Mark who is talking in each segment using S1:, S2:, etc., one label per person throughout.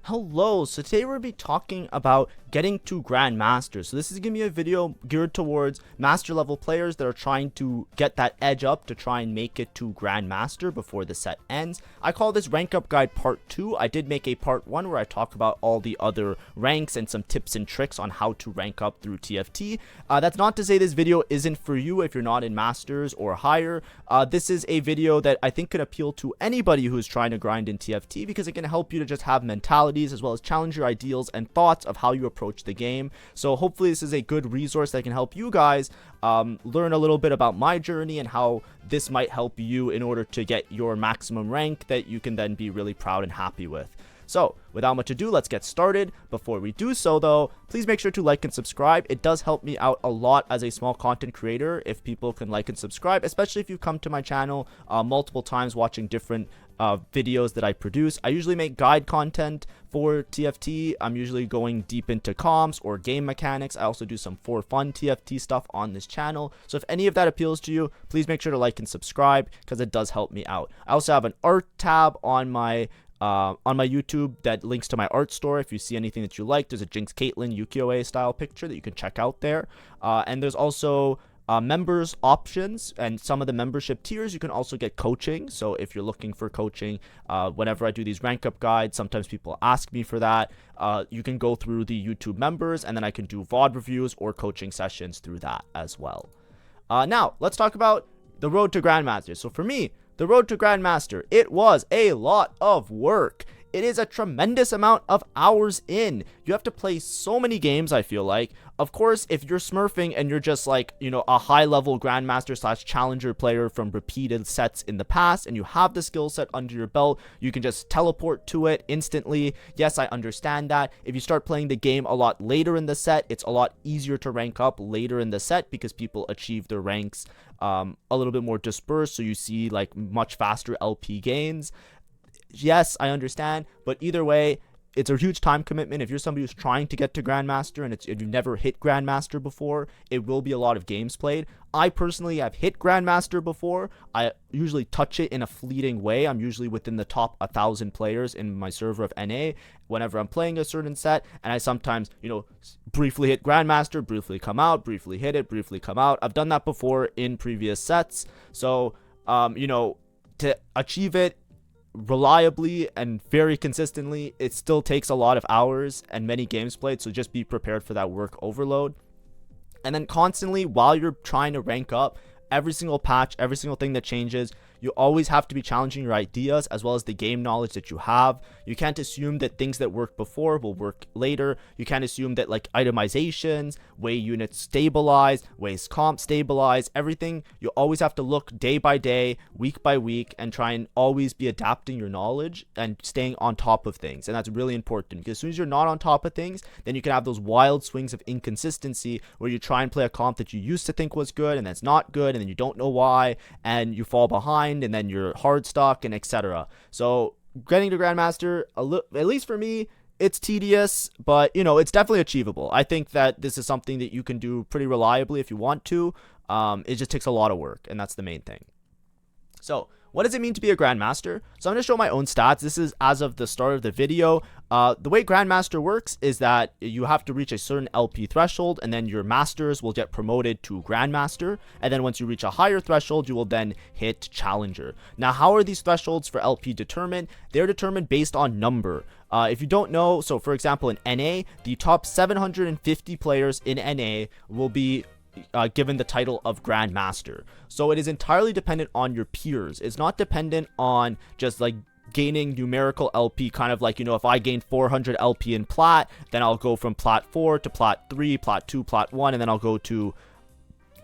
S1: Hello, so today we're going to be talking about getting to Grandmaster. So this is going to be a video geared towards master level players that are trying to get that edge up to try and make it to Grandmaster before the set ends. I call this rank up guide part 2. I did make a part 1 where I talk about all the other ranks and some tips and tricks on how to rank up through TFT. That's not to say this video isn't for you if you're not in Masters or higher. This is a video that I think can appeal to anybody who's trying to grind in TFT because it can help you to just have mentality as well as challenge your ideals and thoughts of how you approach the game. So hopefully this is a good resource that can help you guys learn a little bit about my journey and how this might help you in order to get your maximum rank that you can then be really proud and happy with. So, without much ado, let's get started. Before we do so, though, please make sure to like and subscribe. It does help me out a lot as a small content creator if people can like and subscribe, especially if you come to my channel multiple times watching different videos that I produce. I usually make guide content for TFT. I'm usually going deep into comms or game mechanics. I also do some for fun TFT stuff on this channel. So if any of that appeals to you, please make sure to like and subscribe because it does help me out. I also have an art tab on my YouTube that links to my art store. If you see anything that you like, there's a Jinx Caitlyn Yukioe style picture that you can check out there. And there's also members options, and some of the membership tiers you can also get coaching. So if you're looking for coaching, whenever I do these rank up guides, sometimes people ask me for that. You can go through the YouTube members, and then I can do VOD reviews or coaching sessions through that as well. Now let's talk about the road to Grandmaster. So for me, the road to Grandmaster, it was a lot of work. It is a tremendous amount of hours in. You have to play so many games, I feel like. Of course, if you're smurfing and you're just like, you know, a high-level Grandmaster / Challenger player from repeated sets in the past, and you have the skill set under your belt, you can just teleport to it instantly. Yes, I understand that. If you start playing the game a lot later in the set, it's a lot easier to rank up later in the set because people achieve their ranks a little bit more dispersed, so you see like much faster LP gains. Yes, I understand, but either way, it's a huge time commitment. If you're somebody who's trying to get to Grandmaster and if you've never hit Grandmaster before, it will be a lot of games played. I personally have hit Grandmaster before. I usually touch it in a fleeting way. I'm usually within the top 1,000 players in my server of NA whenever I'm playing a certain set, and I sometimes, you know, briefly hit Grandmaster, briefly come out, briefly hit it, briefly come out. I've done that before in previous sets. So, you know, to achieve it reliably and very consistently, it still takes a lot of hours and many games played, so just be prepared for that work overload. And then constantly, while you're trying to rank up, every single patch, every single thing that changes, you always have to be challenging your ideas as well as the game knowledge that you have. You can't assume that things that worked before will work later. You can't assume that like itemizations, way units stabilize, ways comp stabilize, everything. You always have to look day by day, week by week, and try and always be adapting your knowledge and staying on top of things. And that's really important because as soon as you're not on top of things, then you can have those wild swings of inconsistency where you try and play a comp that you used to think was good and that's not good, and then you don't know why, and you fall behind, and then you're hard stuck, and etc. So getting to Grandmaster, at least for me, it's tedious, but you know, it's definitely achievable. I think that this is something that you can do pretty reliably if you want to. It just takes a lot of work, and that's the main thing. So what does it mean to be a Grandmaster? So I'm going to show my own stats. This is as of the start of the video. The way Grandmaster works is that you have to reach a certain LP threshold, and then your masters will get promoted to Grandmaster. And then once you reach a higher threshold, you will then hit Challenger. Now, how are these thresholds for LP determined? They're determined based on number. If you don't know, so for example, in NA, the top 750 players in NA will be given the title of Grandmaster. So it is entirely dependent on your peers. It's not dependent on just like gaining numerical LP, kind of like, you know, if I gain 400 LP in Plat, then I'll go from Plat 4 to Plat 3, Plat 2, Plat 1, and then I'll go to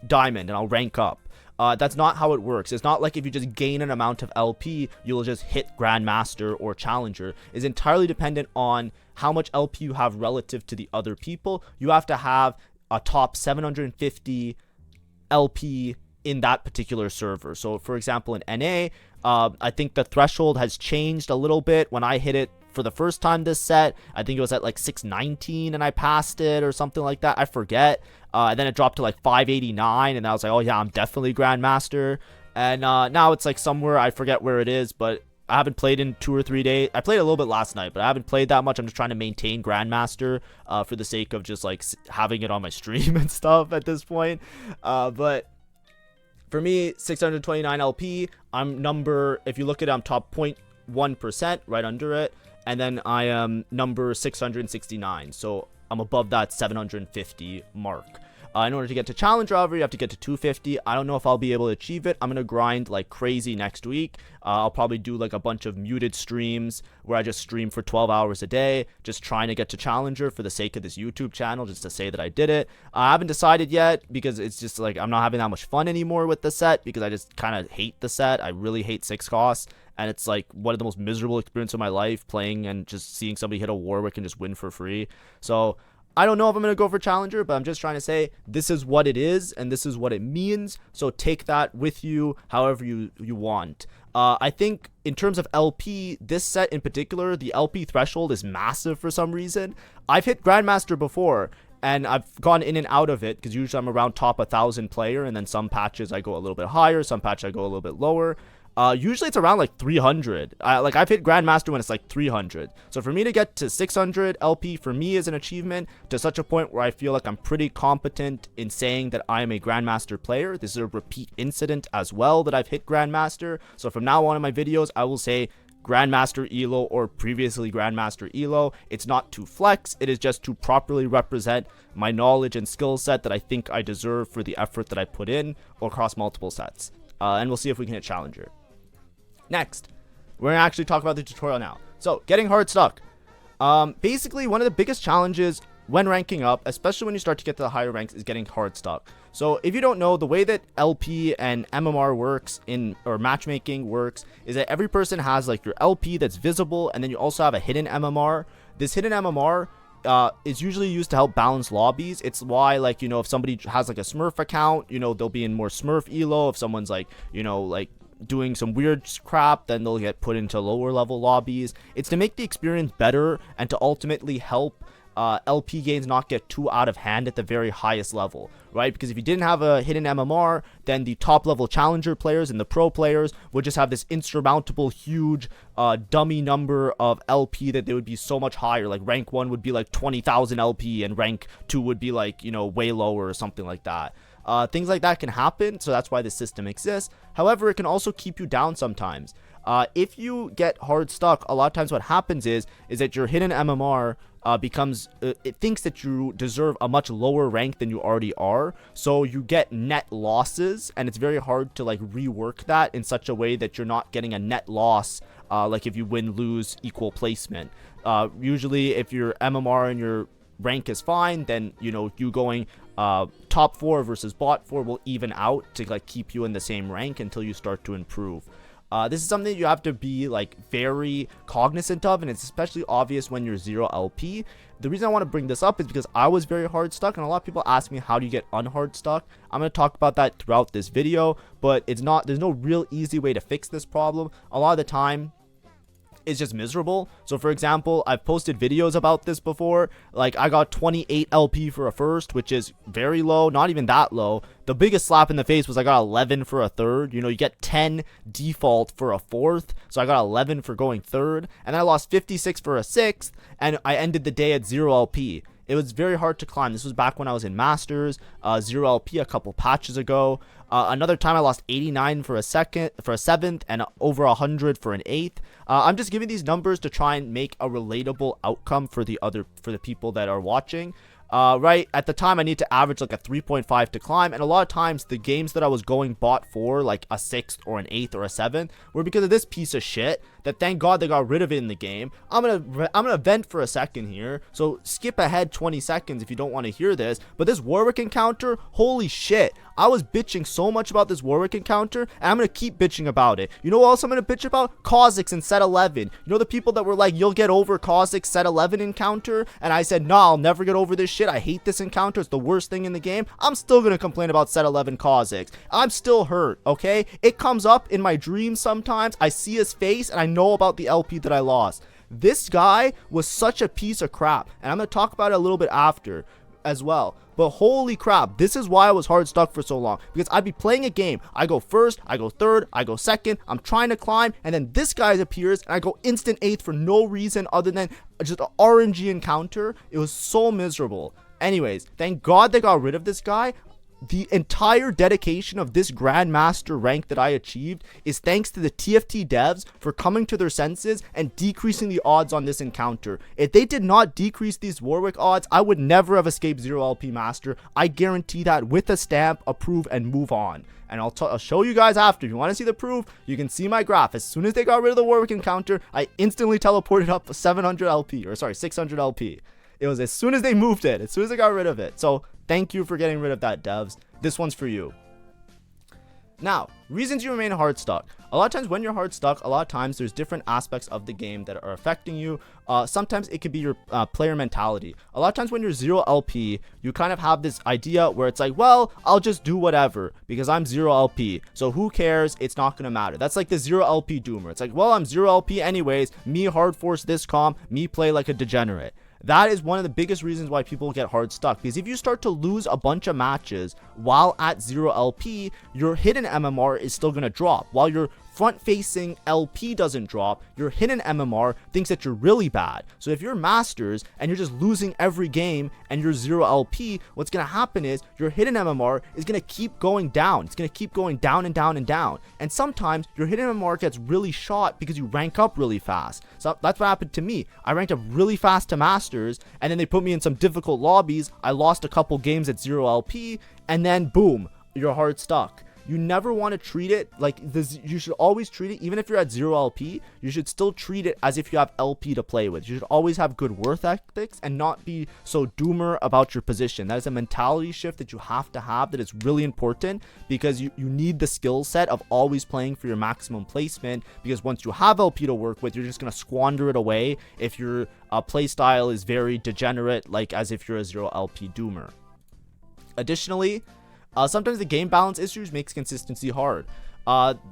S1: Diamond and I'll rank up. That's not how it works. It's not like if you just gain an amount of LP, you'll just hit Grandmaster or Challenger. It's entirely dependent on how much LP you have relative to the other people. You have to have a top 750 LP in that particular server. So for example, in NA, I think the threshold has changed a little bit. When I hit it for the first time this set, I think it was at like 619 and I passed it or something like that. I forget. And then it dropped to like 589 and I was like, oh yeah, I'm definitely Grandmaster. And now it's like somewhere, I forget where it is, but I haven't played in 2 or 3 days. I played a little bit last night, but I haven't played that much. I'm just trying to maintain Grandmaster for the sake of just like having it on my stream and stuff at this point. But for me, 629 LP, I'm number, if you look at it, I'm top 0.1%, right under it. And then I am number 669. So I'm above that 750 mark. In order to get to Challenger, however, you have to get to 250. I don't know if I'll be able to achieve it. I'm going to grind like crazy next week. I'll probably do like a bunch of muted streams where I just stream for 12 hours a day, just trying to get to Challenger for the sake of this YouTube channel, just to say that I did it. I haven't decided yet because it's just like I'm not having that much fun anymore with the set because I just kind of hate the set. I really hate 6 costs. And it's like one of the most miserable experiences of my life playing and just seeing somebody hit a Warwick and just win for free. So I don't know if I'm going to go for Challenger, but I'm just trying to say this is what it is and this is what it means. So take that with you however you want. I think in terms of LP, this set in particular, the LP threshold is massive for some reason. I've hit Grandmaster before and I've gone in and out of it because usually I'm around top 1,000 player, and then some patches I go a little bit higher, some patches I go a little bit lower. Usually it's around like 300. Like I've hit Grandmaster when it's like 300. So for me to get to 600 LP for me is an achievement to such a point where I feel like I'm pretty competent in saying that I am a Grandmaster player. This is a repeat incident as well that I've hit Grandmaster. So from now on in my videos, I will say Grandmaster Elo or previously Grandmaster Elo. It's not to flex. It is just to properly represent my knowledge and skill set that I think I deserve for the effort that I put in across multiple sets. And we'll see if we can hit Challenger. Next, we're going to actually talk about the tutorial now. So, getting hardstuck. Basically, one of the biggest challenges when ranking up, especially when you start to get to the higher ranks, is getting hardstuck. So, if you don't know, the way that LP and MMR works or matchmaking works is that every person has like your LP that's visible, and then you also have a hidden MMR. This hidden MMR is usually used to help balance lobbies. It's why, like, you know, if somebody has like a Smurf account, you know, they'll be in more Smurf Elo. If someone's like, you know, like doing some weird crap, then they'll get put into lower level lobbies. It's to make the experience better and to ultimately help LP games not get too out of hand at the very highest level, right? Because if you didn't have a hidden MMR, then the top level challenger players and the pro players would just have this insurmountable huge dummy number of LP that they would be so much higher. Like rank 1 would be like 20,000 LP and rank 2 would be like, you know, way lower or something like that. Things like that can happen, so that's why the system exists. However, it can also keep you down sometimes. If you get hard stuck, a lot of times what happens is that your hidden MMR becomes, it thinks that you deserve a much lower rank than you already are, so you get net losses, and it's very hard to like rework that in such a way that you're not getting a net loss, like if you win, lose, equal placement. Usually if your MMR and your rank is fine, then, you know, you going top 4 versus bot 4 will even out to like keep you in the same rank until you start to improve. This is something you have to be like very cognizant of, and it's especially obvious when you're 0 LP. The reason I want to bring this up is because I was very hard stuck, and a lot of people ask me how do you get unhard stuck. I'm going to talk about that throughout this video, but there's no real easy way to fix this problem. A lot of the time it's just miserable. So for example, I've posted videos about this before. Like I got 28 LP for a first, which is very low, not even that low. The biggest slap in the face was I got 11 for a third. You know, you get 10 default for a fourth, so I got 11 for going third, and then I lost 56 for a sixth, and I ended the day at 0 LP. It was very hard to climb. This was back when I was in Masters, 0 LP a couple patches ago. Another time I lost 89 for a seventh, and over 100 for an eighth. I'm just giving these numbers to try and make a relatable outcome for the people that are watching. Right at the time I need to average like a 3.5 to climb, and a lot of times the games that I was going bot for, like a 6th or an 8th or a 7th, were because of this piece of shit that thank God they got rid of it in the game. I'm gonna vent for a second here, so skip ahead 20 seconds if you don't want to hear this. But this Warwick encounter, holy shit, I was bitching so much about this Warwick encounter, and I'm gonna keep bitching about it. You know what else I'm gonna bitch about? Kha'Zix in set 11. You know the people that were like, you'll get over Kha'Zix set 11 encounter, and I said, nah, I'll never get over this shit. I hate this encounter. It's the worst thing in the game. I'm still gonna complain about set 11 Kha'Zix. I'm still hurt, okay? It comes up in my dreams sometimes. I see his face, and I know about the LP that I lost. This guy was such a piece of crap, and I'm gonna talk about it a little bit after. as well. But holy crap, this is why I was hard stuck for so long, because I'd be playing a game, I go first, I go third, I go second, I'm trying to climb, and then this guy appears and I go instant 8th for no reason other than just an RNG encounter. It was so miserable. Anyways, thank God they got rid of this guy. The entire dedication of this Grandmaster rank that I achieved is thanks to the TFT devs for coming to their senses and decreasing the odds on this encounter. If they did not decrease these Warwick odds, I would never have escaped 0 LP Master. I guarantee that with a stamp, approve, and move on. And I'll show you guys after. If you want to see the proof, you can see my graph. As soon as they got rid of the Warwick encounter, I instantly teleported up 700 LP, or sorry, 600 LP. It was as soon as they moved it, as soon as they got rid of it. So thank you for getting rid of that, devs. This one's for you. Now, reasons you remain hard stuck. A lot of times when you're hard stuck, a lot of times there's different aspects of the game that are affecting you. Sometimes it could be your player mentality. A lot of times when you're 0 LP, you kind of have this idea where it's like, well, I'll just do whatever because I'm 0 LP. So who cares? It's not going to matter. That's like the 0 LP doomer. It's like, well, I'm 0 LP anyways. Me hard force this comp. Me play like a degenerate. That is one of the biggest reasons why people get hard stuck, because if you start to lose a bunch of matches while at 0 LP, your hidden MMR is still going to drop. While your front-facing LP doesn't drop, your hidden MMR thinks that you're really bad. So if you're Masters and you're just losing every game and you're 0 LP, what's going to happen is your hidden MMR is going to keep going down. It's going to keep going down and down and down. And sometimes your hidden MMR gets really shot because you rank up really fast. So that's what happened to me. I ranked up really fast to Masters, and then they put me in some difficult lobbies. I lost a couple games at 0 LP, and then boom, you're hard stuck. You never want to treat it like this. You should always treat it, even if you're at 0 LP, you should still treat it as if you have LP to play with. You should always have good worth ethics and not be so doomer about your position. That is a mentality shift that you have to have, that is really important, because you need the skill set of always playing for your maximum placement, because once you have LP to work with, you're just going to squander it away if your play style is very degenerate, like as if you're a 0 LP doomer. Additionally, sometimes the game balance issues makes consistency hard.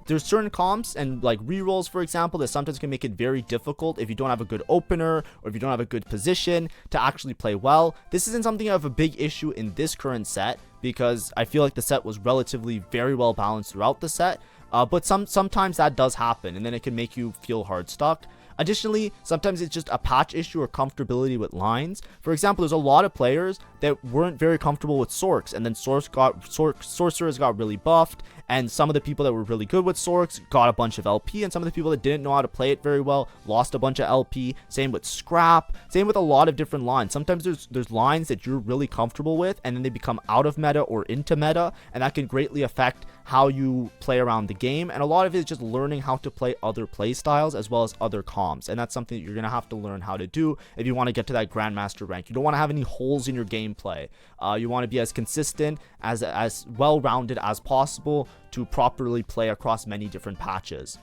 S1: There's certain comps and like rerolls, for example, that sometimes can make it very difficult if you don't have a good opener or if you don't have a good position to actually play well. This isn't something I have a big issue in this current set, because I feel like the set was relatively very well balanced throughout the set. But sometimes that does happen, and then it can make you feel hard stuck. Additionally, sometimes it's just a patch issue or comfortability with lines. For example, there's a lot of players that weren't very comfortable with Sorks, and then Sorcerers got really buffed, and some of the people that were really good with Sorks got a bunch of LP, and some of the people that didn't know how to play it very well lost a bunch of LP. Same with Scrap, same with a lot of different lines. Sometimes there's lines that you're really comfortable with, and then they become out of meta or into meta, and that can greatly affect how you play around the game. And a lot of it is just learning how to play other play styles as well as other comps, and that's something that you're gonna have to learn how to do if you want to get to that Grandmaster rank. You don't want to have any holes in your gameplay. You want to be as consistent, as well-rounded as possible to properly play across many different patches.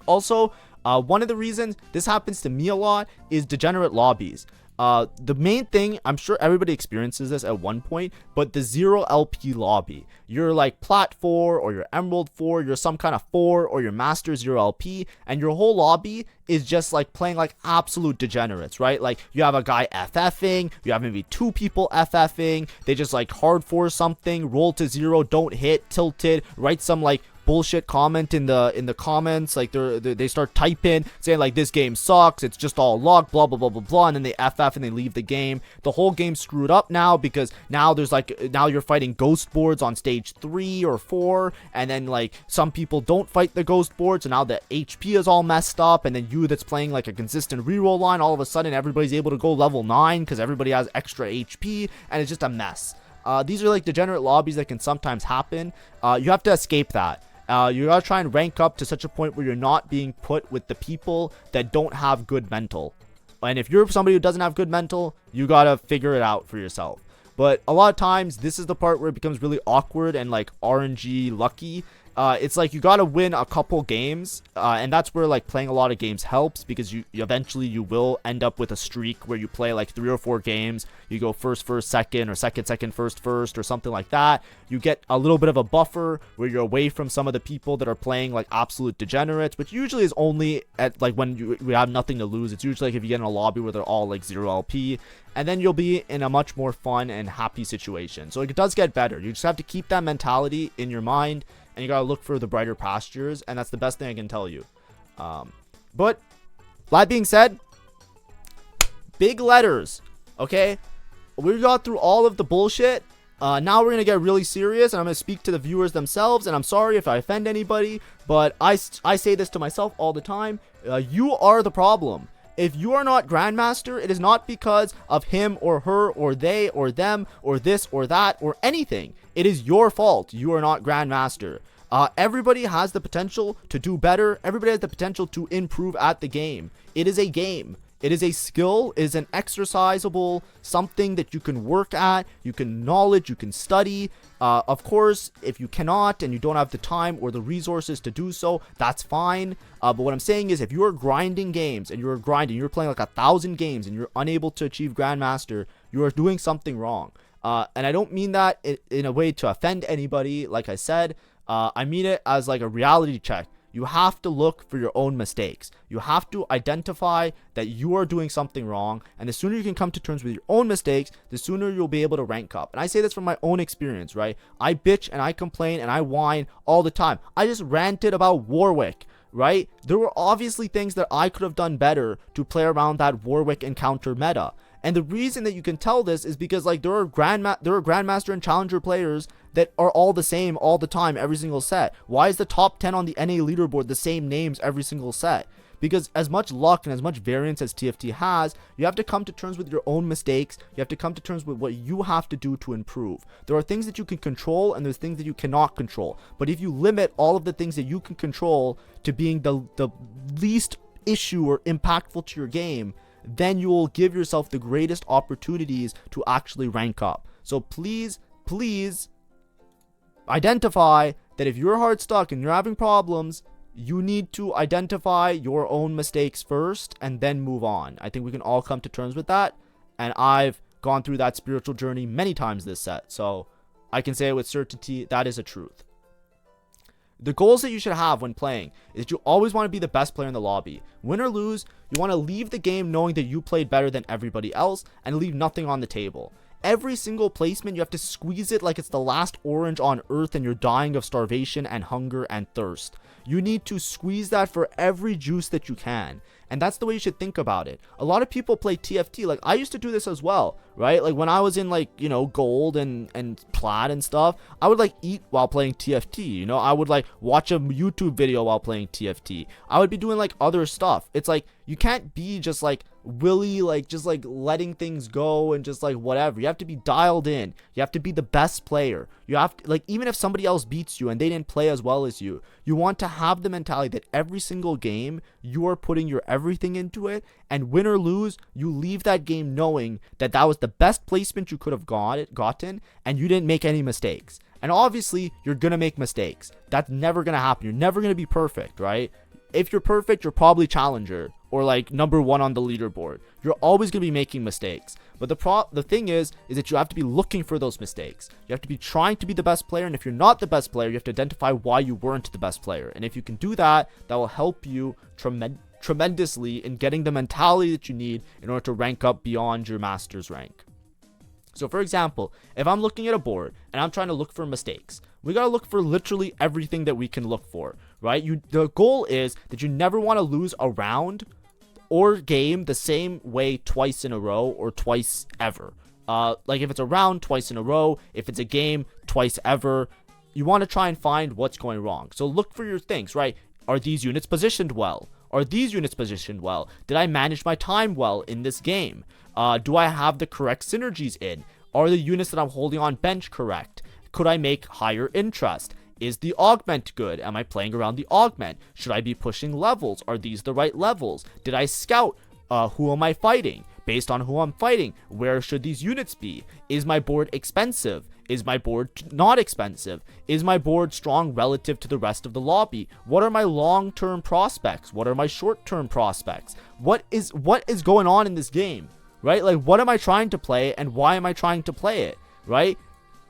S1: Also, one of the reasons this happens to me a lot is degenerate lobbies. The main thing, I'm sure everybody experiences this at one point, but the 0 LP lobby. You're like Plat 4 or you're Emerald 4, you're some kind of 4, or you're Master 0 LP, and your whole lobby is just like playing like absolute degenerates, right? Like you have a guy FFing, you have maybe 2 people FFing, they just like hard force something, roll to 0, don't hit, tilted, write some like bullshit comment in the comments, like they start typing saying like this game sucks, it's just all luck, blah blah blah blah blah, and then they FF and they leave the game. The whole game's screwed up now, because now you're fighting ghost boards on stage 3 or 4, and then like some people don't fight the ghost boards, and now the HP is all messed up, and then you that's playing like a consistent reroll line, all of a sudden everybody's able to go level 9 because everybody has extra HP, and it's just a mess. These are like degenerate lobbies that can sometimes happen. You have to escape that. You gotta try and rank up to such a point where you're not being put with the people that don't have good mental. And if you're somebody who doesn't have good mental, you gotta figure it out for yourself. But a lot of times, this is the part where it becomes really awkward and like RNG lucky. it's like you gotta win a couple games, and that's where like playing a lot of games helps, because you eventually you will end up with a streak where you play like 3 or 4 games, you go first, second, or second, first, or something like that. You get a little bit of a buffer where you're away from some of the people that are playing like absolute degenerates, which usually is only at like when you have nothing to lose. It's usually like if you get in a lobby where they're all like 0 LP, and then you'll be in a much more fun and happy situation. So it does get better. You just have to keep that mentality in your mind, and you gotta look for the brighter pastures, and that's the best thing I can tell you. But that being said, big letters, okay? We got through all of the bullshit. Now we're gonna get really serious, and I'm gonna speak to the viewers themselves, and I'm sorry if I offend anybody, but I say this to myself all the time. You are the problem. If you are not Grandmaster, it is not because of him or her or they or them or this or that or anything. It is your fault. You are not Grandmaster. Everybody has the potential to do better. Everybody has the potential to improve at the game. It is a game. It is a skill. It is an exercisable something that you can work at. You can knowledge. You can study. Of course, if you cannot and you don't have the time or the resources to do so, that's fine. But what I'm saying is, if you are grinding games and you're playing like 1,000 games and you're unable to achieve Grandmaster, you are doing something wrong. And I don't mean that in a way to offend anybody. Like I said, I mean it as like a reality check. You have to look for your own mistakes. You have to identify that you are doing something wrong, and the sooner you can come to terms with your own mistakes, the sooner you'll be able to rank up. And I say this from my own experience, right? I bitch and I complain and I whine all the time. I just ranted about Warwick, right? There were obviously things that I could have done better to play around that Warwick encounter meta. And the reason that you can tell this is because like there are Grandmaster and Challenger players that are all the same all the time, every single set. Why is the top 10 on the NA leaderboard the same names every single set? Because as much luck and as much variance as TFT has, you have to come to terms with your own mistakes. You have to come to terms with what you have to do to improve. There are things that you can control and there's things that you cannot control. But if you limit all of the things that you can control to being the least issue or impactful to your game, then you will give yourself the greatest opportunities to actually rank up. So please identify that if you're hard stuck and you're having problems, you need to identify your own mistakes first and then move on. I think we can all come to terms with that, and I've gone through that spiritual journey many times this set, so I can say with certainty that is a truth. The goals that you should have when playing is that you always want to be the best player in the lobby. Win or lose, you want to leave the game knowing that you played better than everybody else and leave nothing on the table. Every single placement, you have to squeeze it like it's the last orange on earth and you're dying of starvation and hunger and thirst. You need to squeeze that for every juice that you can. And that's the way you should think about it. A lot of people play TFT. Like, I used to do this as well, right? Like, when I was in, like, you know, gold and plat and stuff, I would, like, eat while playing TFT, you know? I would, like, watch a YouTube video while playing TFT. I would be doing, like, other stuff. It's, like, you can't be just, like, willy, like, just, like, letting things go and just, like, whatever. You have to be dialed in. You have to be the best player. You have to, like, even if somebody else beats you and they didn't play as well as you, you want to have the mentality that every single game, you are putting your everything into it, and win or lose, you leave that game knowing that that was the best placement you could have gotten, and you didn't make any mistakes. And obviously, you're going to make mistakes. That's never going to happen. You're never going to be perfect, right? If you're perfect, you're probably challenger or like number 1 on the leaderboard. You're always going to be making mistakes. But the thing is that you have to be looking for those mistakes. You have to be trying to be the best player. And if you're not the best player, you have to identify why you weren't the best player. And if you can do that, that will help you tremendously in getting the mentality that you need in order to rank up beyond your master's rank. So for example, if I'm looking at a board and I'm trying to look for mistakes, we got to look for literally everything that we can look for, right? The goal is that you never want to lose a round or game the same way twice in a row or twice ever. Like if it's a round, twice in a row. If it's a game, twice ever. You want to try and find what's going wrong. So look for your things, right? Are these units positioned well? Are these units positioned well? Did I manage my time well in this game? Do I have the correct synergies in? Are the units that I'm holding on bench correct? Could I make higher interest? Is the augment good? Am I playing around the augment? Should I be pushing levels? Are these the right levels? Did I scout? Who am I fighting? based on who I'm fighting, where should these units be? Is my board expensive? Is my board not expensive? Is my board strong relative to the rest of the lobby? What are my long-term prospects? What are my short-term prospects? What is going on in this game, right? Like, what am I trying to play and why am I trying to play it, right?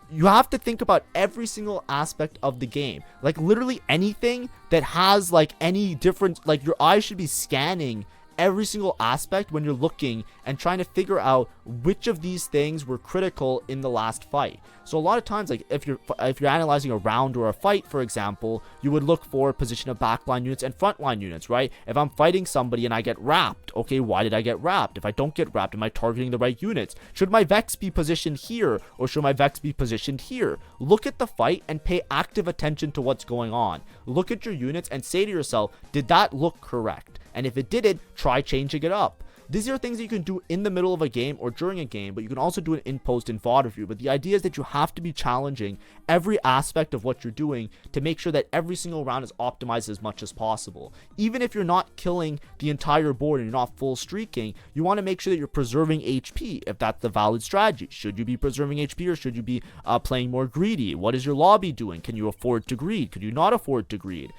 S1: You have to think about every single aspect of the game. Like, literally anything that has, like, any difference. Like, your eyes should be scanning every single aspect when you're looking and trying to figure out which of these things were critical in the last fight. So a lot of times, like, if you're analyzing a round or a fight, for example, you would look for position of backline units and frontline units, right? If I'm fighting somebody and I get wrapped, okay, why did I get wrapped? If I don't get wrapped, am I targeting the right units? Should my Vex be positioned here or should my Vex be positioned here? Look at the fight and pay active attention to what's going on. Look at your units and say to yourself, did that look correct? And if it didn't, try changing it up. These are things that you can do in the middle of a game or during a game, but you can also do it in post and VOD review. But the idea is that you have to be challenging every aspect of what you're doing to make sure that every single round is optimized as much as possible. Even if you're not killing the entire board and you're not full streaking, you want to make sure that you're preserving HP if that's the valid strategy. Should you be preserving HP or should you be playing more greedy? What is your lobby doing? Can you afford to greed? Could you not afford to greed?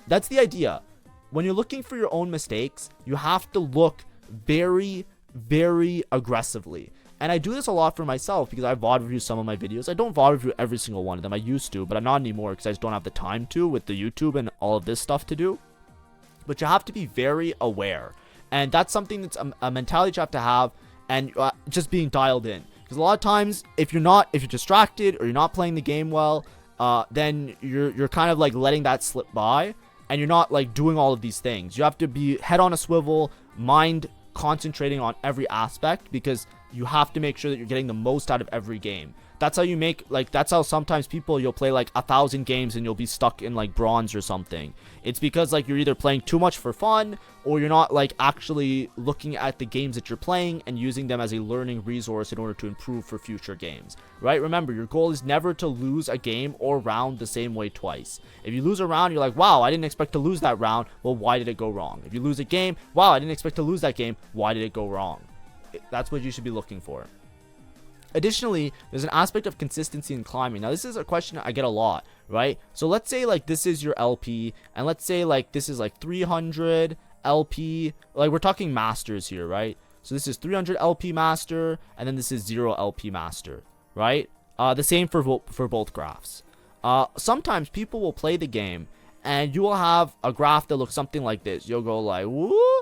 S1: That's the idea. When you're looking for your own mistakes, you have to look very, very aggressively. And I do this a lot for myself because I VOD review some of my videos. I don't VOD review every single one of them. I used to, but I'm not anymore because I just don't have the time to with the YouTube and all of this stuff to do. But you have to be very aware. And that's something that's a mentality you have and just being dialed in. Because a lot of times, if you're distracted or you're not playing the game well, then you're kind of like letting that slip by. And you're not like doing all of these things. You have to be head on a swivel, mind concentrating on every aspect because you have to make sure that you're getting the most out of every game. That's how you make, like, that's how sometimes you'll play like 1,000 games and you'll be stuck in like bronze or something. It's because like you're either playing too much for fun or you're not like actually looking at the games that you're playing and using them as a learning resource in order to improve for future games, right? Remember, your goal is never to lose a game or round the same way twice. If you lose a round, you're like, wow, I didn't expect to lose that round. Well, why did it go wrong? If you lose a game, wow, I didn't expect to lose that game. Why did it go wrong? That's what you should be looking for. Additionally, there's an aspect of consistency in climbing. Now, this is a question I get a lot, right? So let's say like this is your LP, and let's say like this is like 300 LP. Like we're talking masters here, right? So this is 300 LP master, and then this is 0 LP master, right? The same for both graphs. Sometimes people will play the game, and you will have a graph that looks something like this. You'll go like woo,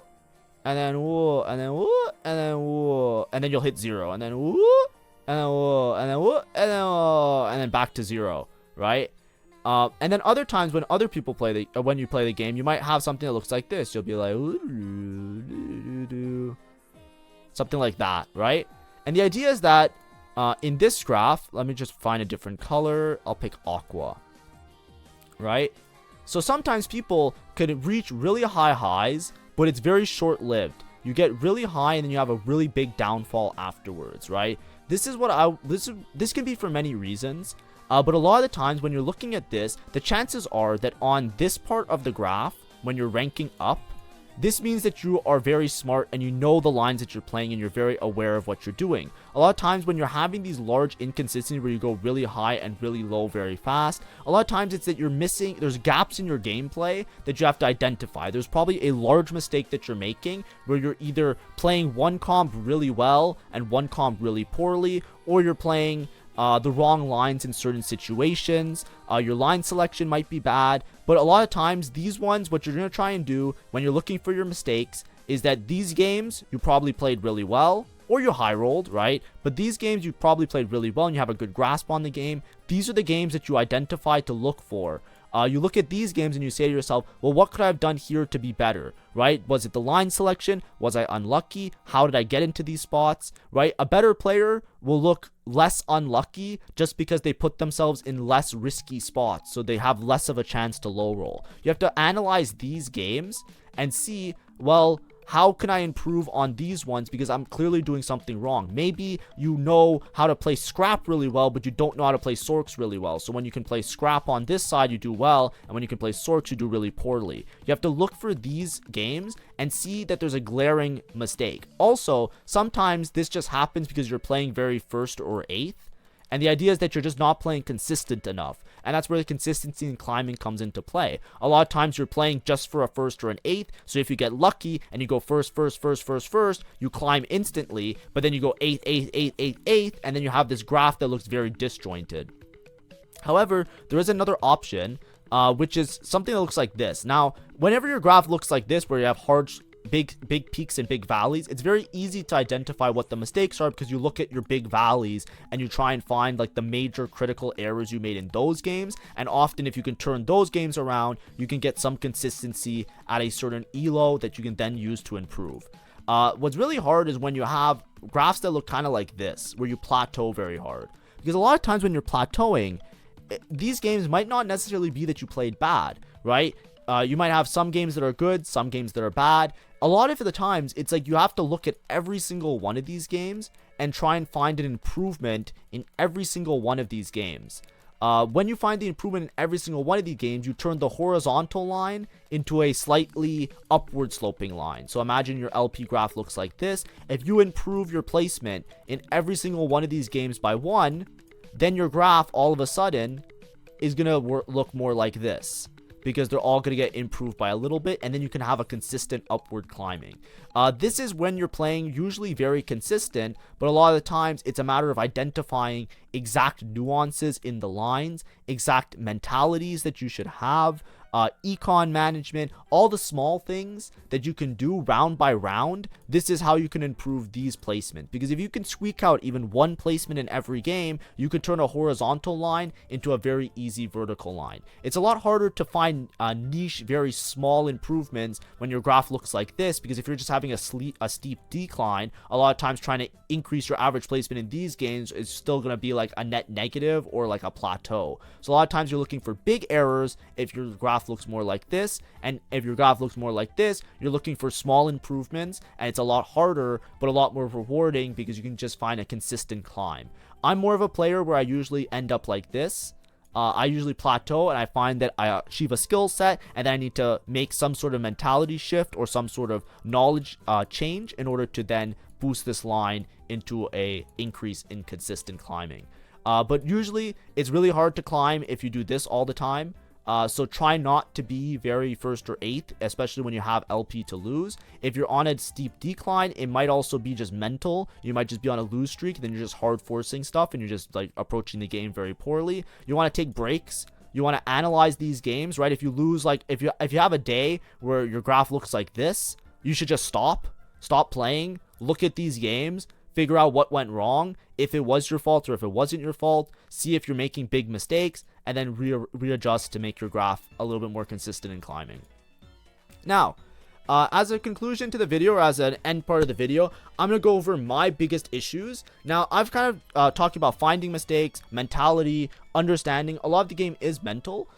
S1: and then woo, and then woo, and then woo, and then you'll hit 0, and then woo. And then whoa, and then whoa, and then whoa, and then back to 0, right? And then other times when other people play when you play the game, you might have something that looks like this. You'll be like something like that, right? And the idea is that in this graph, let me just find a different color. I'll pick aqua, right? So sometimes people could reach really high highs, but it's very short-lived. You get really high and then you have a really big downfall afterwards, right? This can be for many reasons, but a lot of the times when you're looking at this, the chances are that on this part of the graph, when you're ranking up, this means that you are very smart and you know the lines that you're playing and you're very aware of what you're doing. A lot of times when you're having these large inconsistencies where you go really high and really low very fast, a lot of times it's that there's gaps in your gameplay that you have to identify. There's probably a large mistake that you're making where you're either playing one comp really well and one comp really poorly, or you're playing the wrong lines in certain situations. Your line selection might be bad, but a lot of times these ones, what you're going to try and do when you're looking for your mistakes is that these games you probably played really well, or you high rolled, right? But these games you probably played really well and you have a good grasp on the game. These are the games that you identify to look for. You look at these games and you say to yourself, well, what could I have done here to be better, right? Was it the line selection? Was I unlucky? How did I get into these spots, right? A better player will look less unlucky just because they put themselves in less risky spots, so they have less of a chance to low roll. You have to analyze these games and see, well, how can I improve on these ones because I'm clearly doing something wrong. Maybe you know how to play scrap really well, but you don't know how to play sorks really well. So when you can play scrap on this side, you do well, and when you can play sorks, you do really poorly. You have to look for these games and see that there's a glaring mistake. Also, sometimes this just happens because you're playing very first or eighth, and the idea is that you're just not playing consistent enough. And that's where the consistency in climbing comes into play. A lot of times you're playing just for a first or an eighth. So if you get lucky and you go first, you climb instantly. But then you go eighth, and then you have this graph that looks very disjointed. However, there is another option, which is something that looks like this. Now, whenever your graph looks like this, where you have big peaks and big valleys, it's very easy to identify what the mistakes are because you look at your big valleys and you try and find like the major critical errors you made in those games. And often if you can turn those games around, you can get some consistency at a certain elo that you can then use to improve. What's really hard is when you have graphs that look kind of like this, where you plateau very hard, because a lot of times when you're plateauing, these games might not necessarily be that you played bad, right? You might have some games that are good, some games that are bad. A lot of the times, it's like you have to look at every single one of these games and try and find an improvement in every single one of these games. When you find the improvement in every single one of these games, you turn the horizontal line into a slightly upward sloping line. So imagine your LP graph looks like this. If you improve your placement in every single one of these games by 1, then your graph all of a sudden is going to look more like this, because they're all going to get improved by a little bit, and then you can have a consistent upward climbing. This is when you're playing usually very consistent, but a lot of the times it's a matter of identifying exact nuances in the lines, exact mentalities that you should have, econ management, all the small things that you can do round by round. This is how you can improve these placements, because if you can squeak out even one placement in every game, you can turn a horizontal line into a very easy vertical line. It's a lot harder to find niche, very small improvements when your graph looks like this, because if you're just having a steep decline, a lot of times trying to increase your average placement in these games is still going to be like a net negative or like a plateau. So a lot of times you're looking for big errors if your graph looks more like this, and if your graph looks more like this, you're looking for small improvements, and it's a lot harder but a lot more rewarding because you can just find a consistent climb. I'm more of a player where I usually end up like this. I usually plateau and I find that I achieve a skill set, and then I need to make some sort of mentality shift or some sort of knowledge change in order to then boost this line into a increase in consistent climbing. But usually it's really hard to climb if you do this all the time. So try not to be very first or eighth, especially when you have LP to lose. If you're on a steep decline, it might also be just mental. You might just be on a lose streak, then you're just hard forcing stuff and you're just like approaching the game very poorly. You want to take breaks. You want to analyze these games, right? If you lose, like if you have a day where your graph looks like this, you should just stop playing, look at these games, figure out what went wrong, if it was your fault or if it wasn't your fault, see if you're making big mistakes, and then readjust to make your graph a little bit more consistent in climbing. Now, as a conclusion to the video, or as an end part of the video, I'm going to go over my biggest issues. Now, I've kind of talked about finding mistakes, mentality, understanding. A lot of the game is mental,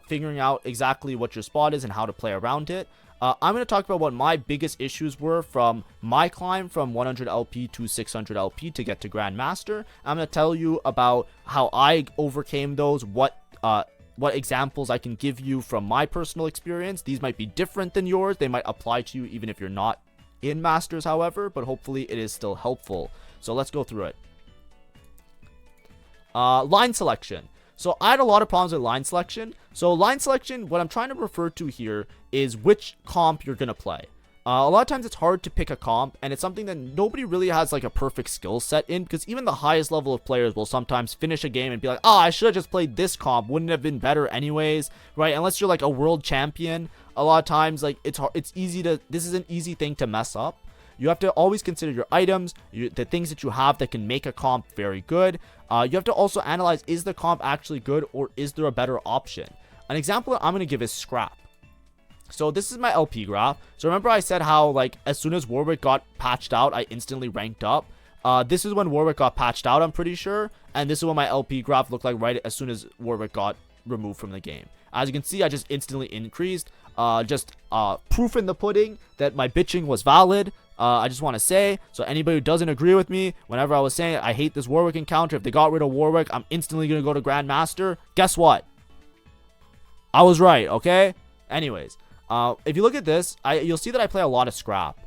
S1: figuring out exactly what your spot is and how to play around it. I'm going to talk about what my biggest issues were from my climb from 100 LP to 600 LP to get to Grandmaster. I'm going to tell you about how I overcame those, what examples I can give you from my personal experience. These might be different than yours. They might apply to you even if you're not in Masters, however, but hopefully it is still helpful. So let's go through it. Line selection. So I had a lot of problems with line selection. So line selection, what I'm trying to refer to here is which comp you're going to play. A lot of times it's hard to pick a comp, and it's something that nobody really has like a perfect skill set in, because even the highest level of players will sometimes finish a game and be like, oh, I should have just played this comp, wouldn't it have been better anyways, right? Unless you're like a world champion, a lot of times like this is an easy thing to mess up. You have to always consider your items, the things that you have that can make a comp very good. You have to also analyze, is the comp actually good, or is there a better option? An example that I'm going to give is scrap. So this is my LP graph. So remember I said how like as soon as Warwick got patched out, I instantly ranked up. This is when Warwick got patched out, I'm pretty sure. And this is what my LP graph looked like right as soon as Warwick got removed from the game. As you can see, I just instantly increased. Proof in the pudding that my bitching was valid. I just want to say, so anybody who doesn't agree with me, whenever I was saying I hate this Warwick encounter, if they got rid of Warwick, I'm instantly going to go to Grandmaster. Guess what? I was right, okay? Anyways, if you look at this, you'll see that I play a lot of scrap.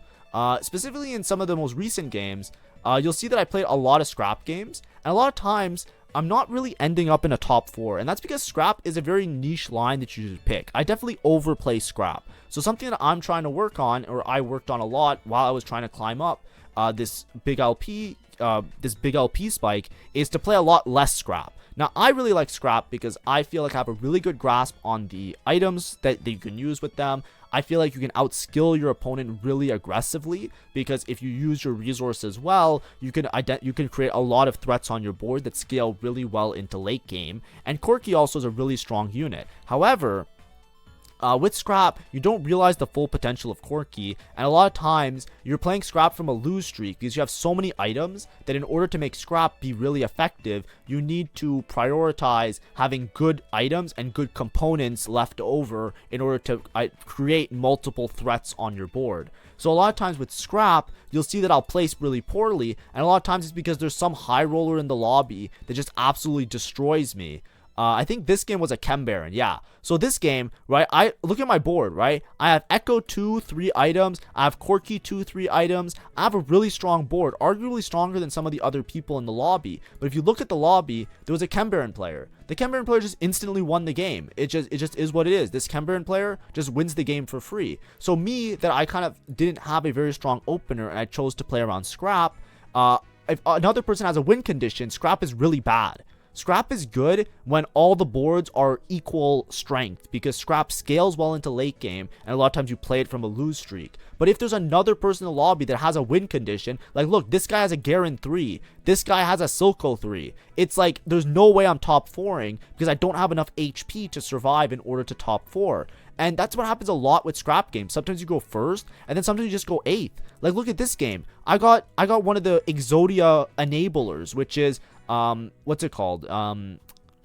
S1: Specifically in some of the most recent games, you'll see that I played a lot of scrap games, and a lot of times I'm not really ending up in a top 4, and that's because scrap is a very niche line that you should pick. I definitely overplay scrap. So something that I'm trying to work on, or I worked on a lot while I was trying to climb up this big LP spike, is to play a lot less scrap. Now, I really like scrap because I feel like I have a really good grasp on the items that you can use with them. I feel like you can outskill your opponent really aggressively, because if you use your resources well, you can create a lot of threats on your board that scale really well into late game. And Corki also is a really strong unit. However, with scrap, you don't realize the full potential of Corki, and a lot of times you're playing scrap from a lose streak because you have so many items that in order to make scrap be really effective, you need to prioritize having good items and good components left over in order to create multiple threats on your board. So a lot of times with scrap, you'll see that I'll place really poorly, and a lot of times it's because there's some high roller in the lobby that just absolutely destroys me. I think this game was a Chem Baron, yeah. So this game, right, I look at my board, right? I have Echo 2, 3 items. I have Corki 2, 3 items. I have a really strong board, arguably stronger than some of the other people in the lobby. But if you look at the lobby, there was a Chem Baron player. The Chem Baron player just instantly won the game. It just is what it is. This Chem Baron player just wins the game for free. So me, that I kind of didn't have a very strong opener and I chose to play around scrap, if another person has a win condition, scrap is really bad. Scrap is good when all the boards are equal strength, because scrap scales well into late game, and a lot of times you play it from a lose streak. But if there's another person in the lobby that has a win condition, like look, this guy has a Garen 3, this guy has a Silco 3, it's like there's no way I'm top 4ing because I don't have enough HP to survive in order to top 4. And that's what happens a lot with scrap games. Sometimes you go first, and then sometimes you just go 8th. Like look at this game. I got one of the Exodia enablers, which is what's it called?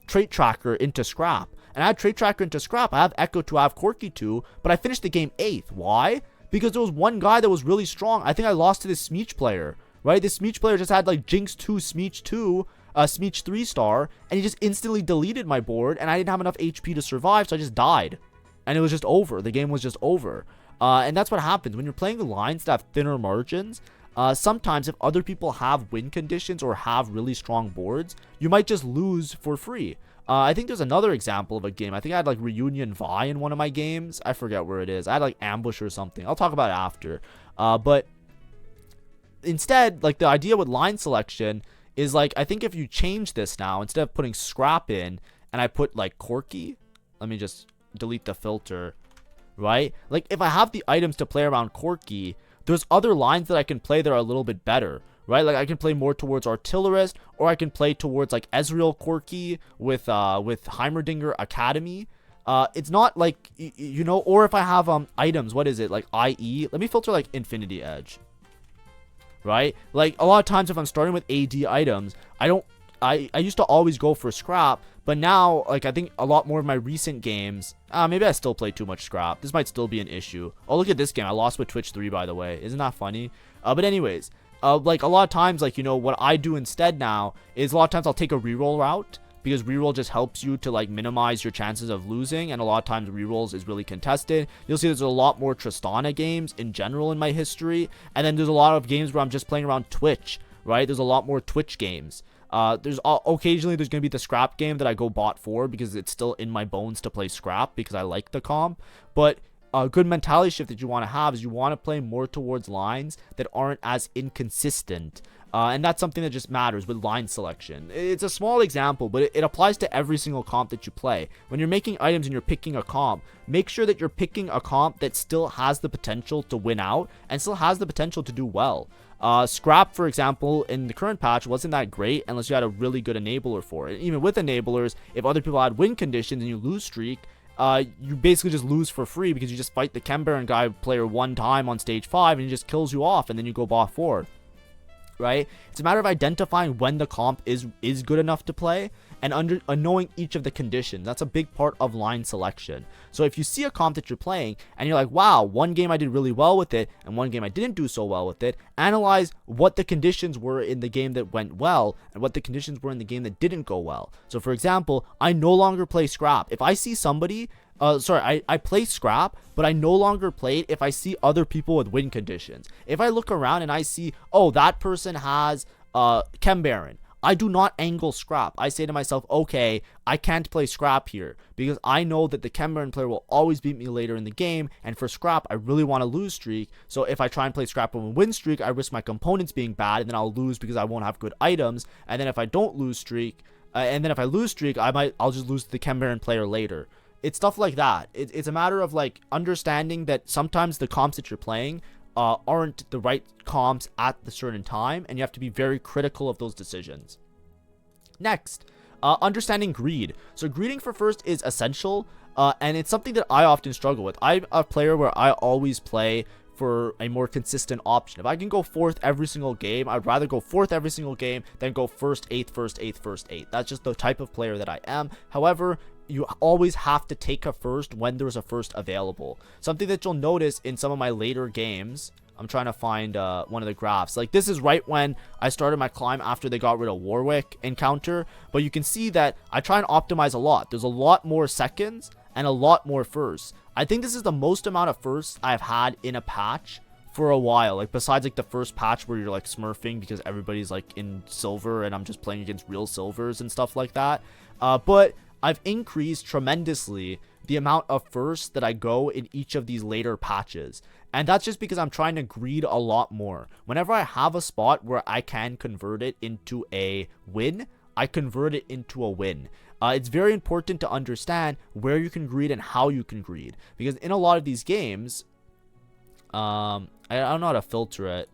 S1: Trait Tracker into scrap. And I had Trait Tracker into scrap. I have Echo 2, I have Corki 2, but I finished the game 8th. Why? Because there was one guy that was really strong. I think I lost to this Smeech player, right? This Smeech player just had like Jinx 2, Smeech 2, Smeech 3 star, and he just instantly deleted my board, and I didn't have enough HP to survive, so I just died. And it was just over. The game was just over. And that's what happens when you're playing the lines that have thinner margins. Sometimes if other people have win conditions or have really strong boards, you might just lose for free. I think there's another example of a game. I think I had like Reunion Vi in one of my games. I forget where it is. I had like Ambush or something. I'll talk about it after. But instead, like the idea with line selection is like, I think if you change this now, instead of putting scrap in and I put like Corki, let me just delete the filter, right? Like if I have the items to play around Corki, there's other lines that I can play that are a little bit better, right? Like I can play more towards Artillerist, or I can play towards like Ezreal Corki with Heimerdinger Academy. It's not like, you know, or if I have items, what is it, like IE? Let me filter like Infinity Edge, right? Like a lot of times if I'm starting with AD items, I used to always go for scrap, but now, like, I think a lot more of my recent games, maybe I still play too much scrap. This might still be an issue. Oh, look at this game. I lost with Twitch 3, by the way. Isn't that funny? But anyways, like, a lot of times, like, you know, what I do instead now is a lot of times I'll take a reroll route, because reroll just helps you to, like, minimize your chances of losing, and a lot of times rerolls is really contested. You'll see there's a lot more Tristana games in general in my history, and then there's a lot of games where I'm just playing around Twitch, right? There's a lot more Twitch games. Occasionally there's gonna be the scrap game that I go bot for because it's still in my bones to play scrap because I like the comp. But a good mentality shift that you want to have is you want to play more towards lines that aren't as inconsistent. And that's something that just matters with line selection. It's a small example, but it applies to every single comp that you play. When you're making items and you're picking a comp, make sure that you're picking a comp that still has the potential to win out and still has the potential to do well. Scrap, for example, in the current patch wasn't that great unless you had a really good enabler for it. Even with enablers, if other people had win conditions and you lose streak, you basically just lose for free because you just fight the Chem Baron guy player one time on stage 5 and he just kills you off and then you go bot 4. right? It's a matter of identifying when the comp is good enough to play and knowing each of the conditions. That's a big part of line selection. So if you see a comp that you're playing and you're like, wow, one game I did really well with it and one game I didn't do so well with it, analyze what the conditions were in the game that went well and what the conditions were in the game that didn't go well. So for example, I no longer play scrap. If I see somebody I play scrap, but I no longer play it if I see other people with win conditions. If I look around and I see, oh, that person has Chem Baron, I do not angle scrap. I say to myself, okay, I can't play scrap here because I know that the Chem Baron player will always beat me later in the game, and for scrap, I really want to lose streak. So if I try and play scrap on a win streak, I risk my components being bad, and then I'll lose because I won't have good items. And then if I don't lose streak, I'll just lose to the Chem Baron player later. It's stuff like that. It's a matter of like understanding that sometimes the comps that you're playing aren't the right comps at the certain time, and you have to be very critical of those decisions. Next, understanding greed. So greeding for first is essential, and it's something that I often struggle with. I'm a player where I always play for a more consistent option. If I can go fourth every single game, I'd rather go fourth every single game than go first, eighth, first, eighth, first, eighth. That's just the type of player that I am. However, you always have to take a first when there's a first available. Something that you'll notice in some of my later games, I'm trying to find one of the graphs. Like this is right when I started my climb after they got rid of Warwick encounter. But you can see that I try and optimize a lot. There's a lot more seconds and a lot more firsts. I think this is the most amount of firsts I've had in a patch for a while. Like besides like the first patch where you're like smurfing because everybody's like in silver and I'm just playing against real silvers and stuff like that. But I've increased tremendously the amount of firsts that I go in each of these later patches. And that's just because I'm trying to greed a lot more. Whenever I have a spot where I can convert it into a win, I convert it into a win. It's very important to understand where you can greed and how you can greed. Because in a lot of these games, I don't know how to filter it.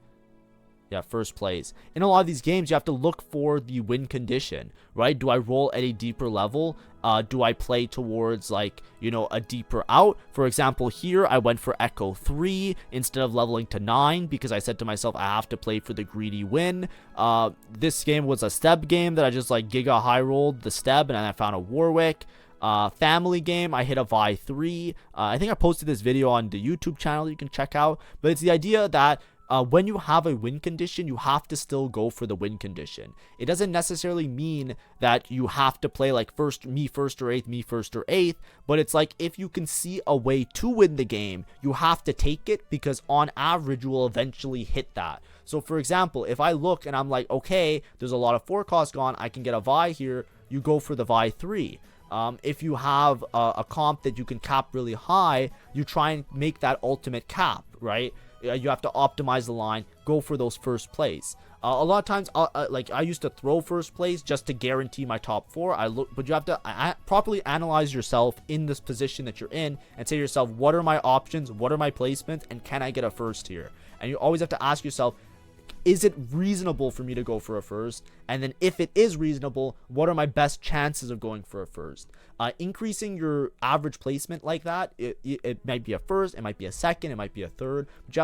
S1: Yeah, first place. In a lot of these games, you have to look for the win condition, right? Do I roll at a deeper level? Do I play towards, like, you know, a deeper out? For example, here, I went for Echo 3 instead of leveling to 9 because I said to myself, I have to play for the greedy win. This game was a Steb game that I just, like, giga high rolled the Steb, and then I found a Warwick. Family game, I hit a Vi 3. I think I posted this video on the YouTube channel you can check out. But it's the idea that when you have a win condition, you have to still go for the win condition. It doesn't necessarily mean that you have to play like me first or eighth, but it's like if you can see a way to win the game, you have to take it because on average, you will eventually hit that. So for example, if I look and I'm like, okay, there's a lot of forecast gone, I can get a Vi here, you go for the Vi 3. If you have a comp that you can cap really high, you try and make that ultimate cap, right? You have to optimize the line, go for those first place. A lot of times, like I used to throw first place just to guarantee my top 4. But you have to properly analyze yourself in this position that you're in and say to yourself, what are my options? What are my placements? And can I get a first here? And you always have to ask yourself, is it reasonable for me to go for a first? And then if it is reasonable, what are my best chances of going for a first? Increasing your average placement like that, it might be a first, it might be a second, it might be a third, but you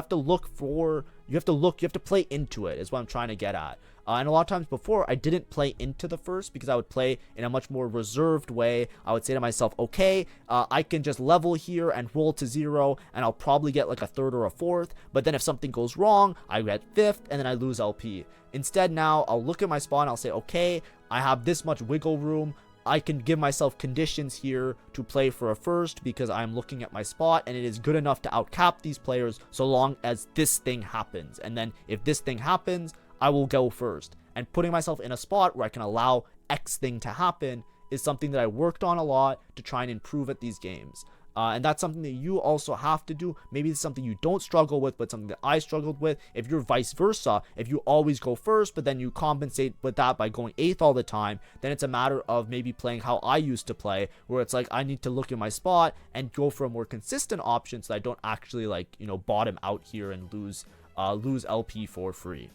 S1: have to play into it is what I'm trying to get at. And a lot of times before, I didn't play into the first because I would play in a much more reserved way. I would say to myself, okay, I can just level here and roll to 0, and I'll probably get like a third or a fourth. But then if something goes wrong, I get fifth, and then I lose LP. Instead, now I'll look at my spot and I'll say, okay, I have this much wiggle room. I can give myself conditions here to play for a first because I'm looking at my spot and it is good enough to outcap these players so long as this thing happens. And then if this thing happens, I will go first. And putting myself in a spot where I can allow X thing to happen is something that I worked on a lot to try and improve at these games. And that's something that you also have to do. Maybe it's something you don't struggle with, but something that I struggled with. If you're vice versa, if you always go first, but then you compensate with that by going 8th all the time, then it's a matter of maybe playing how I used to play, where it's like I need to look at my spot and go for a more consistent option so that I don't actually, like, you know, bottom out here and lose LP for free.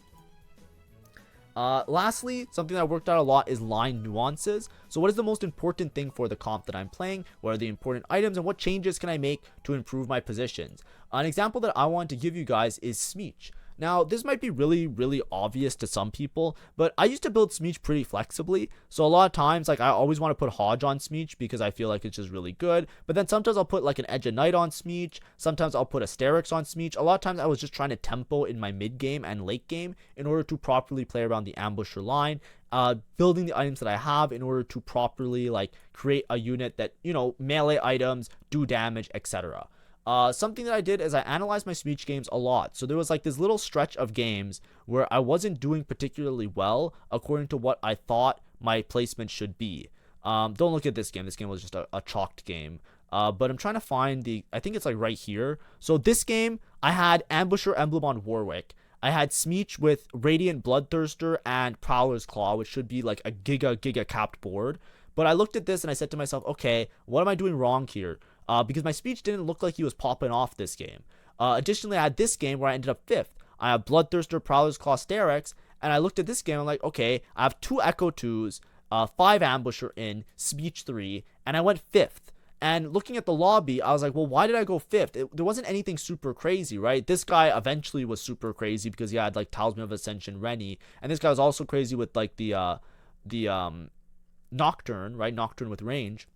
S1: Lastly, something that I worked out a lot is line nuances. So what is the most important thing for the comp that I'm playing? What are the important items and what changes can I make to improve my positions? An example that I want to give you guys is Smeech. Now, this might be really obvious to some people, but I used to build Smeech pretty flexibly. So a lot of times, like, I always want to put Hodge on Smeech because I feel like it's just really good. But then sometimes I'll put like an Edge of Night on Smeech. Sometimes I'll put Asterix on Smeech. A lot of times I was just trying to tempo in my mid game and late game in order to properly play around the ambusher line. Building the items that I have in order to properly like create a unit that, you know, melee items, do damage, etc. Something that I did is I analyzed my Smeech games a lot. So there was like this little stretch of games where I wasn't doing particularly well according to what I thought my placement should be. Don't look at this game. This game was just a chalked game. But I'm trying to find I think it's like right here. So this game, I had Ambusher Emblem on Warwick. I had Smeech with Radiant Bloodthirster and Prowler's Claw, which should be like a giga capped board. But I looked at this and I said to myself, okay, what am I doing wrong here? Because my Smeech didn't look like he was popping off this game. Additionally, I had this game where I ended up 5th. I have Bloodthirster, Prowler's Claw, Sterex, and I looked at this game, I'm like, okay, I have 2 Echo 2s, 5 Ambusher in, Smeech 3, and I went 5th. And looking at the lobby, I was like, well, why did I go 5th? There wasn't anything super crazy, right? This guy eventually was super crazy because he had like Talisman of Ascension, Rennie, and this guy was also crazy with like the Nocturne, right? Nocturne with range.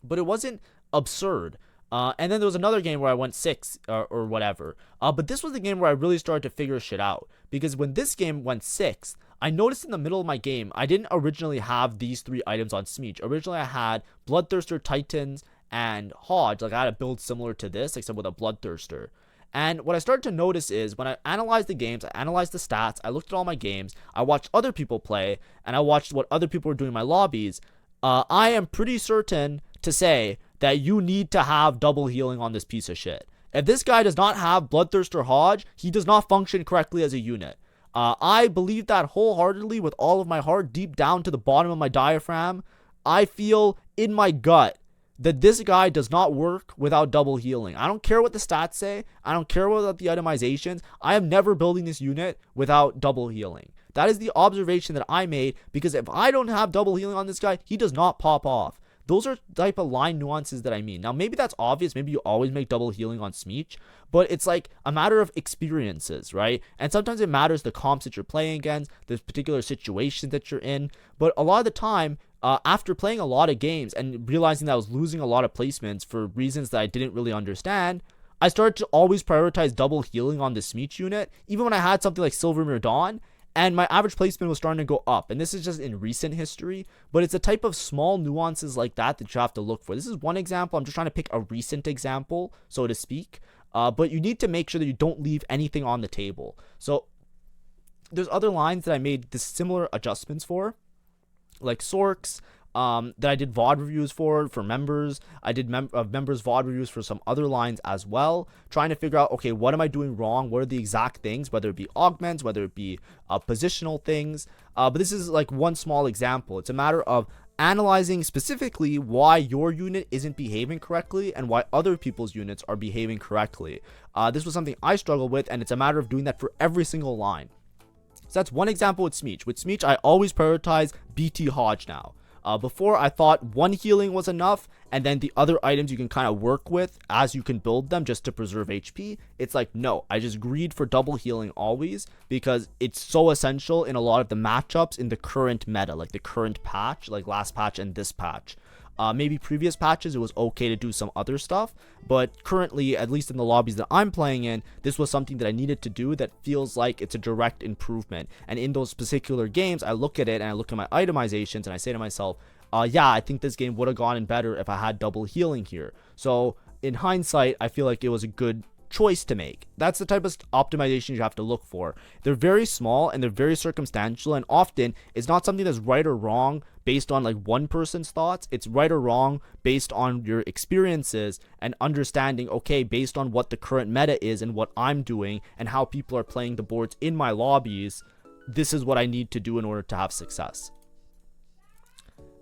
S1: But it wasn't absurd. And then there was another game where I went 6th or whatever. But this was the game where I really started to figure shit out. Because when this game went 6th, I noticed in the middle of my game, I didn't originally have these 3 items on Smeech. Originally, I had Bloodthirster, Titans, and Hodge. Like, I had a build similar to this, except with a Bloodthirster. And what I started to notice is when I analyzed the games, I analyzed the stats, I looked at all my games, I watched other people play, and I watched what other people were doing in my lobbies. I am pretty certain to say that you need to have double healing on this piece of shit. If this guy does not have Bloodthirster Hodge, he does not function correctly as a unit. I believe that wholeheartedly with all of my heart, deep down to the bottom of my diaphragm. I feel in my gut that this guy does not work without double healing. I don't care what the stats say. I don't care about the itemizations. I am never building this unit without double healing. That is the observation that I made, because if I don't have double healing on this guy, he does not pop off. Those are type of line nuances that I mean. Now, maybe that's obvious. Maybe you always make double healing on Smeech, but it's like a matter of experiences, right? And sometimes it matters the comps that you're playing against, the particular situation that you're in. But a lot of the time, after playing a lot of games and realizing that I was losing a lot of placements for reasons that I didn't really understand, I started to always prioritize double healing on the Smeech unit, even when I had something like Silvermere Dawn. And my average placement was starting to go up. And this is just in recent history. But it's a type of small nuances like that you have to look for. This is one example. I'm just trying to pick a recent example, so to speak. But you need to make sure that you don't leave anything on the table. So there's other lines that I made this similar adjustments for. Like Sorks. That I did VOD reviews for members. I did members VOD reviews for some other lines as well, trying to figure out, okay, what am I doing wrong? What are the exact things, whether it be augments, whether it be positional things. But this is like one small example. It's a matter of analyzing specifically why your unit isn't behaving correctly and why other people's units are behaving correctly. This was something I struggled with, and it's a matter of doing that for every single line. So that's one example with Smeech. With Smeech, I always prioritize BT Hodge now. Before, I thought 1 healing was enough, and then the other items you can kind of work with as you can build them just to preserve HP. It's like, no, I just greed for double healing always, because it's so essential in a lot of the matchups in the current meta, like the current patch, like last patch and this patch. Maybe previous patches it was okay to do some other stuff, but currently, at least in the lobbies that I'm playing in, this was something that I needed to do that feels like it's a direct improvement. And in those particular games, I look at it and I look at my itemizations and I say to myself, yeah, I think this game would have gone in better if I had double healing here. So in hindsight, I feel like it was a good choice to make. That's the type of optimizations you have to look for. They're very small and they're very circumstantial, and often it's not something that's right or wrong based on like one person's thoughts. It's right or wrong based on your experiences and understanding, okay, based on what the current meta is and what I'm doing and how people are playing the boards in my lobbies, this is what I need to do in order to have success.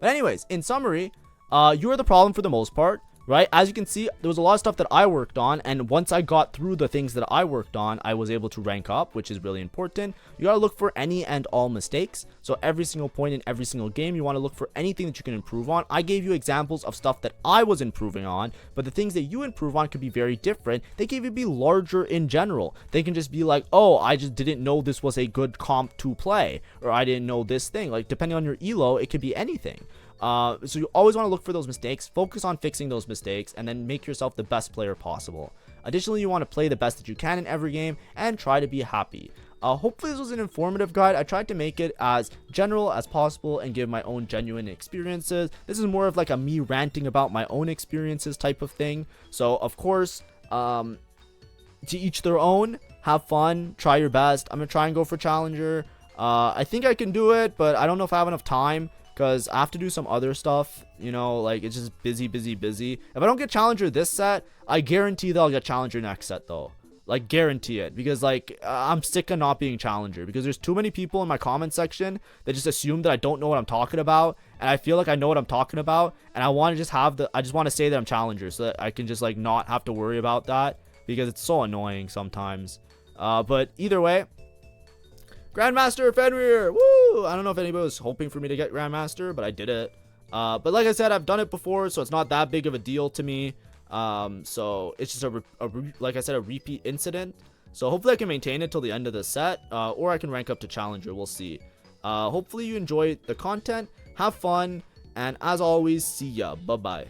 S1: But anyways, in summary, you are the problem for the most part. right? As you can see, there was a lot of stuff that I worked on, and once I got through the things that I worked on, I was able to rank up, which is really important. You gotta look for any and all mistakes. So every single point in every single game, you want to look for anything that you can improve on. I gave you examples of stuff that I was improving on, but the things that you improve on could be very different. They can even be larger in general. They can just be like, oh, I just didn't know this was a good comp to play, or I didn't know this thing. Like, depending on your elo, it could be anything. So you always want to look for those mistakes, focus on fixing those mistakes, and then make yourself the best player possible. Additionally, you want to play the best that you can in every game and try to be happy. Hopefully this was an informative guide. I tried to make it as general as possible and give my own genuine experiences. This is more of like a me ranting about my own experiences type of thing. So of course, to each their own. Have fun, try your best. I'm gonna try and go for Challenger. I think I can do it, but I don't know if I have enough time, because I have to do some other stuff, you know, like it's just busy. If I don't get Challenger this set, I guarantee that I'll get Challenger next set though. Like, guarantee it, because like I'm sick of not being Challenger, because there's too many people in my comment section that just assume that I don't know what I'm talking about, and I feel like I know what I'm talking about, and I want to just I just want to say that I'm Challenger so that I can just like not have to worry about that, because it's so annoying sometimes. But either way, Grandmaster Fenrir, woo! I don't know if anybody was hoping for me to get Grandmaster, but I did it. But like I said, I've done it before, so it's not that big of a deal to me. So it's just like I said, a repeat incident. So hopefully I can maintain it till the end of the set, or I can rank up to Challenger. We'll see. Hopefully you enjoy the content, have fun, and as always, see ya. Bye bye.